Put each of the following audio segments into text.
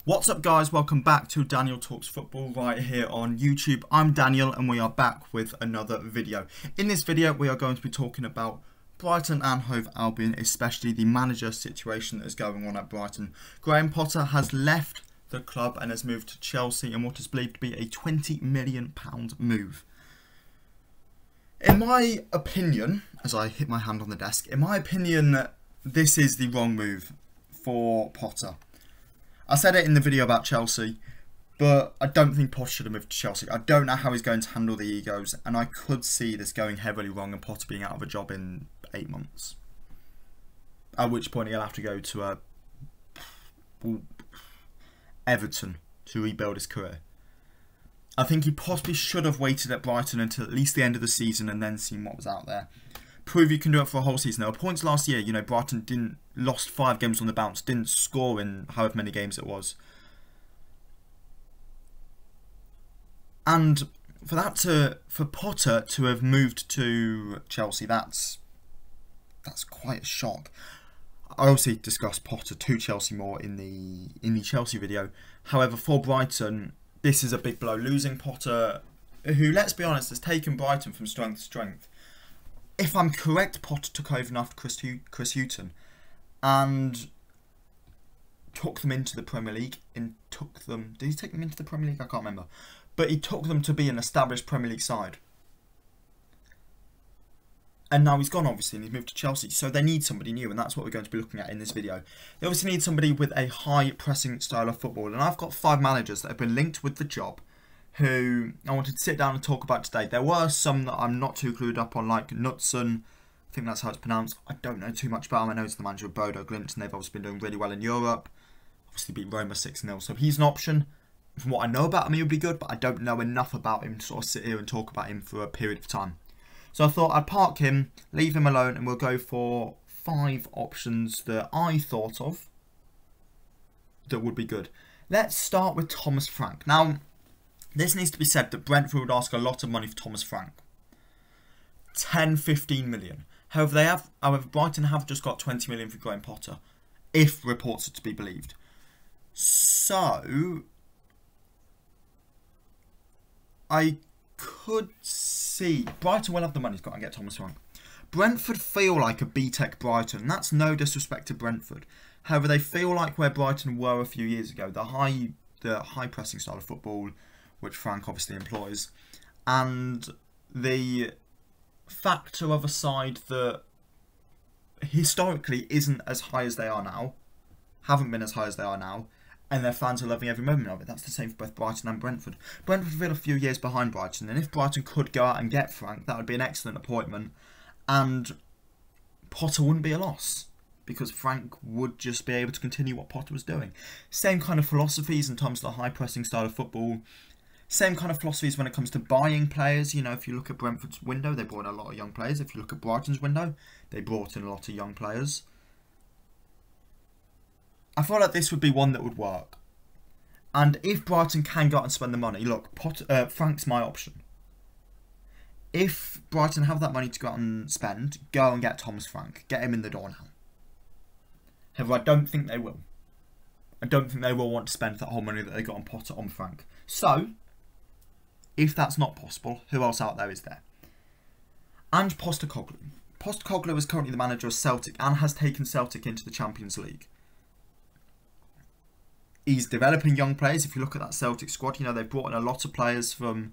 What's up guys, welcome back to Daniel Talks Football right here on YouTube. I'm Daniel and we are back with another video. In this video we are going to be talking about Brighton and Hove Albion, especially the manager situation that is going on at Brighton. Graham Potter has left the club and has moved to Chelsea in what is believed to be a £20 million move. In my opinion, as I hit my hand on the desk, in my opinion this is the wrong move for Potter. I said it in the video about Chelsea, but I don't think Potter should have moved to Chelsea. I don't know how he's going to handle the egos, and I could see this going heavily wrong and Potter being out of a job in 8 months. At which point he'll have to go to Everton to rebuild his career. I think he possibly should have waited at Brighton until at least the end of the season and then seen what was out there. Prove you can do it for a whole season. There were points last year, you know, Brighton lost 5 games on the bounce, didn't score in however many games it was. And for Potter to have moved to Chelsea, that's quite a shock. I obviously discussed Potter to Chelsea more in the Chelsea video. However, for Brighton, this is a big blow. Losing Potter, who, let's be honest, has taken Brighton from strength to strength. If I'm correct, Potter took over after Chris Hughton and took them into the Premier League. Did he take them into the Premier League? I can't remember. But he took them to be an established Premier League side. And now he's gone, obviously, and he's moved to Chelsea. So they need somebody new, and that's what we're going to be looking at in this video. They obviously need somebody with a high-pressing style of football. And I've got 5 managers that have been linked with the job who I wanted to sit down and talk about today. There were some that I'm not too clued up on, like Knutson. I think that's how it's pronounced. I don't know too much about him. I know he's the manager of Bodo Glimt, and they've obviously been doing really well in Europe. Obviously beat Roma 6-0, so he's an option. From what I know about him, he would be good, but I don't know enough about him to sort of sit here and talk about him for a period of time. So I thought I'd park him, leave him alone, and we'll go for 5 options that I thought of that would be good. Let's start with Thomas Frank. Now, this needs to be said that Brentford would ask a lot of money for Thomas Frank. 10-15 million. However, Brighton have just got 20 million for Graham Potter, if reports are to be believed. So I could see Brighton will have the money to go and get Thomas Frank. Brentford feel like a B-Tech Brighton, and that's no disrespect to Brentford. However, they feel like where Brighton were a few years ago, the high pressing style of football, which Frank obviously employs, and the factor of a side that historically isn't as high as they are now, haven't been as high as they are now, and their fans are loving every moment of it. That's the same for both Brighton and Brentford. Brentford feel a few years behind Brighton, and if Brighton could go out and get Frank, that would be an excellent appointment, and Potter wouldn't be a loss, because Frank would just be able to continue what Potter was doing. Same kind of philosophies in terms of the high pressing style of football. Same kind of philosophies when it comes to buying players. You know, if you look at Brentford's window, they brought in a lot of young players. If you look at Brighton's window, they brought in a lot of young players. I feel like this would be one that would work. And if Brighton can go out and spend the money, look, Frank's my option. If Brighton have that money to go out and spend, go and get Thomas Frank. Get him in the door now. However, I don't think they will. I don't think they will want to spend that whole money that they got on Potter on Frank. So, if that's not possible, who else out there is there? Ange Postecoglou. Postecoglou is currently the manager of Celtic and has taken Celtic into the Champions League. He's developing young players. If you look at that Celtic squad, you know, they've brought in a lot of players from,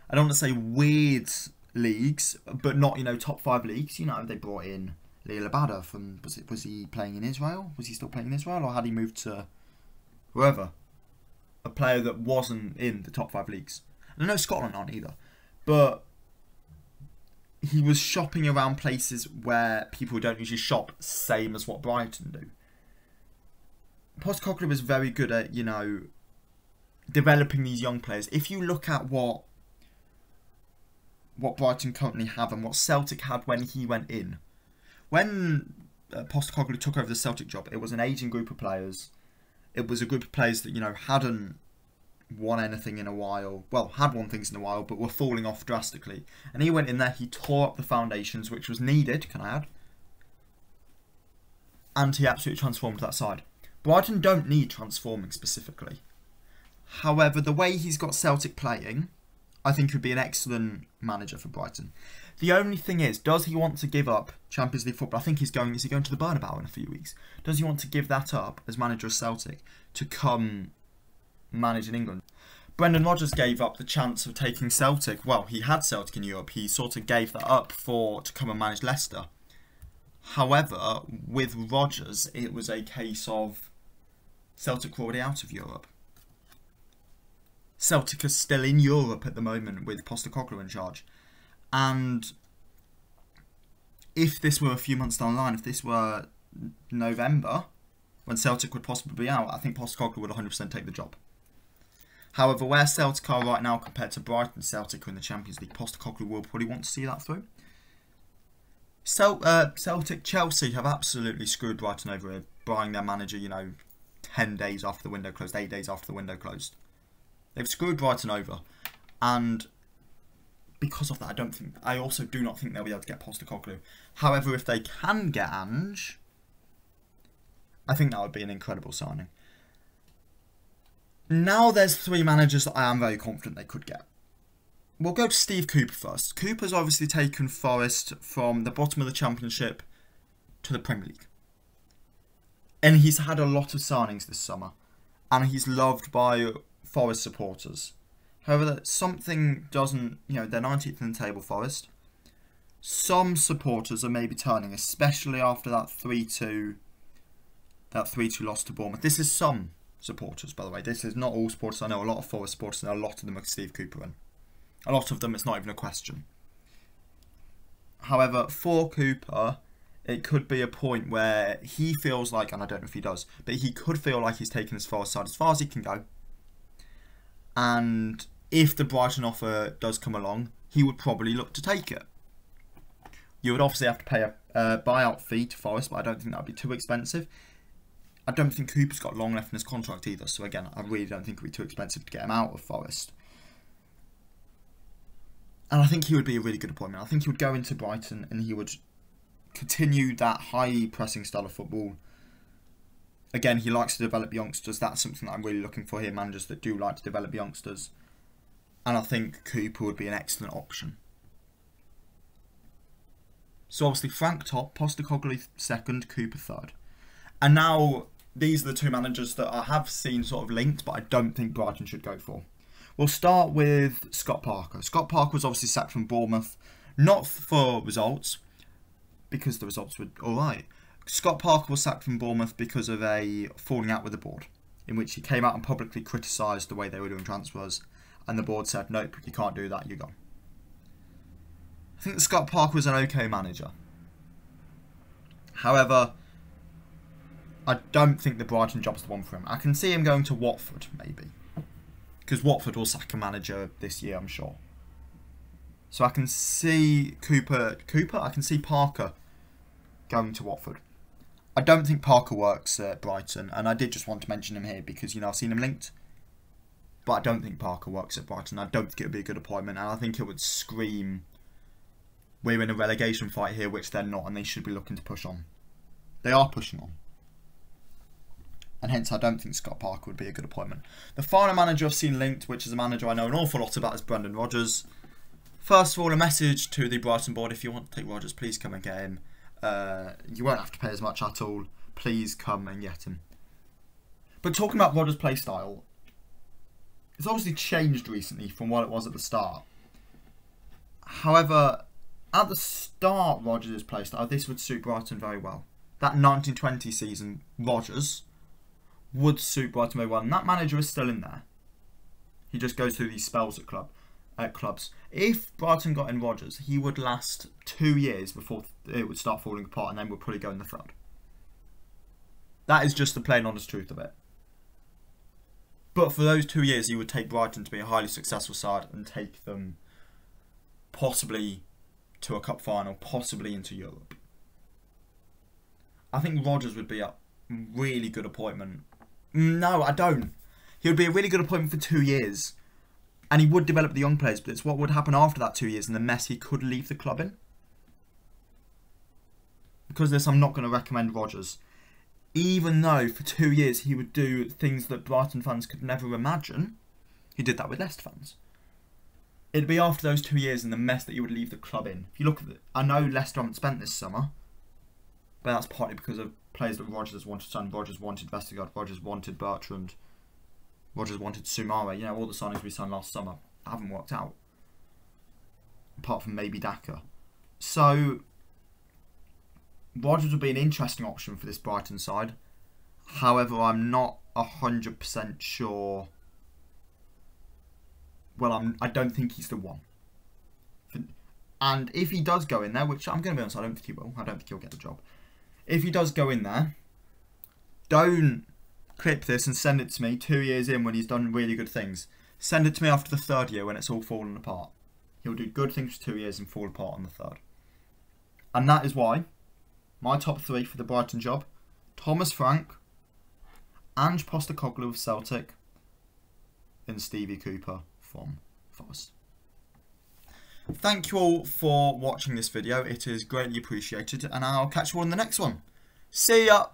I don't want to say weird leagues, but not, you know, top 5 leagues. You know, they brought in Lil Abada from, was he playing in Israel? Was he still playing in Israel, or had he moved to wherever? A player that wasn't in the top 5 leagues. I know Scotland aren't either, but he was shopping around places where people don't usually shop, same as what Brighton do. Postecoglou is very good at, you know, developing these young players. If you look at what Brighton currently have and what Celtic had when he went in, when Postecoglou took over the Celtic job, it was an aging group of players. It was a group of players that, you know, hadn't won anything in a while. Well, had won things in a while, but were falling off drastically. And he went in there, he tore up the foundations, which was needed, can I add? And he absolutely transformed that side. Brighton don't need transforming specifically. However, the way he's got Celtic playing, I think he'd be an excellent manager for Brighton. The only thing is, does he want to give up Champions League football? I think is he going to the Bernabeu in a few weeks? Does he want to give that up as manager of Celtic to come manage in England? Brendan Rodgers gave up the chance of taking Celtic. Well, he had Celtic in Europe. He sort of gave that up to come and manage Leicester. However, with Rodgers, it was a case of Celtic were already out of Europe. Celtic are still in Europe at the moment with Postecoglou in charge. And if this were a few months down the line, if this were November, when Celtic would possibly be out, I think Postecoglou would 100% take the job. However, where Celtic are right now compared to Brighton, Celtic are in the Champions League. Postecoglou will probably want to see that through. Celtic, Chelsea have absolutely screwed Brighton over here, buying their manager, 10 days after the window closed, 8 days after the window closed. They've screwed Brighton over, and because of that, I also do not think they'll be able to get Postecoglou. However, if they can get Ange, I think that would be an incredible signing. Now there's 3 managers that I am very confident they could get. We'll go to Steve Cooper first. Cooper's obviously taken Forest from the bottom of the Championship to the Premier League. And he's had a lot of signings this summer. And he's loved by Forest supporters. However, something doesn't, they're 19th in the table, Forest. Some supporters are maybe turning, especially after that 3-2 loss to Bournemouth. This is some supporters, by the way. This is not all supporters. I know a lot of Forest supporters, and a lot of them are Steve Cooper in. A lot of them, it's not even a question. However, for Cooper, it could be a point where he feels like, and I don't know if he does, but he could feel like he's taken his Forest side as far as he can go. And if the Brighton offer does come along, he would probably look to take it. You would obviously have to pay a buyout fee to Forest, but I don't think that would be too expensive. I don't think Cooper's got long left in his contract either, so again, I really don't think it would be too expensive to get him out of Forest. And I think he would be a really good appointment. I think he would go into Brighton and he would continue that high pressing style of football. Again, he likes to develop youngsters. That's something that I'm really looking for here, managers that do like to develop youngsters. And I think Cooper would be an excellent option. So obviously Frank top, Postecoglou second, Cooper third. And now these are the 2 managers that I have seen sort of linked, but I don't think Brighton should go for. We'll start with Scott Parker. Scott Parker was obviously sacked from Bournemouth, not for results, because the results were alright. Scott Parker was sacked from Bournemouth because of a falling out with the board, in which he came out and publicly criticised the way they were doing transfers, and the board said, nope, you can't do that, you're gone. I think that Scott Parker was an okay manager. However, I don't think the Brighton job's the one for him. I can see him going to Watford, maybe. Because Watford will sack a manager this year, I'm sure. So I can see I can see Parker going to Watford. I don't think Parker works at Brighton, and I did just want to mention him here because, I've seen him linked. But I don't think Parker works at Brighton. I don't think it would be a good appointment, and I think it would scream, we're in a relegation fight here, which they're not, and they should be looking to push on. They are pushing on. And hence, I don't think Scott Parker would be a good appointment. The final manager I've seen linked, which is a manager I know an awful lot about, is Brendan Rodgers. First of all, a message to the Brighton board. If you want to take Rodgers, please come and get him. You won't have to pay as much at all. Please come and get him. But talking about Rodgers' play style, it's obviously changed recently from what it was at the start. However, at the start, Rodgers' play style, this would suit Brighton very well. That 1920 season, Rodgers would suit Brighton very well, and that manager is still in there. He just goes through these spells at clubs. If Brighton got in Rodgers, he would last 2 years before it would start falling apart, and then would probably go in the third. That is just the plain honest truth of it. But for those 2 years, he would take Brighton to be a highly successful side and take them possibly to a cup final, possibly into Europe. I think Rodgers would be a really good appointment. No, I don't. He would be a really good appointment for 2 years. And he would develop the young players, but it's what would happen after that 2 years and the mess he could leave the club in. Because of this, I'm not going to recommend Rodgers. even though for 2 years he would do things that Brighton fans could never imagine, he did that with Leicester fans. It'd be after those 2 years and the mess that you would leave the club in. If you look at it, I know Leicester haven't spent this summer, but that's partly because of players that Rodgers wanted to sign. Rodgers wanted Vestergaard, Rodgers wanted Bertrand, Rodgers wanted Soumare. You know, all the signings we signed last summer haven't worked out. Apart from maybe Daka. So, Rodgers would be an interesting option for this Brighton side. However, I'm not 100% sure. Well, I don't think he's the one. And if he does go in there, which I'm going to be honest, I don't think he will. I don't think he'll get the job. If he does go in there, don't clip this and send it to me 2 years in when he's done really good things. Send it to me after the 3rd year when it's all fallen apart. He'll do good things for 2 years and fall apart on the 3rd. And that is why my top 3 for the Brighton job: Thomas Frank, Ange Postecoglou of Celtic, and Stevie Cooper from Forest. Thank you all for watching this video. It is greatly appreciated, and I'll catch you all in the next one. See ya!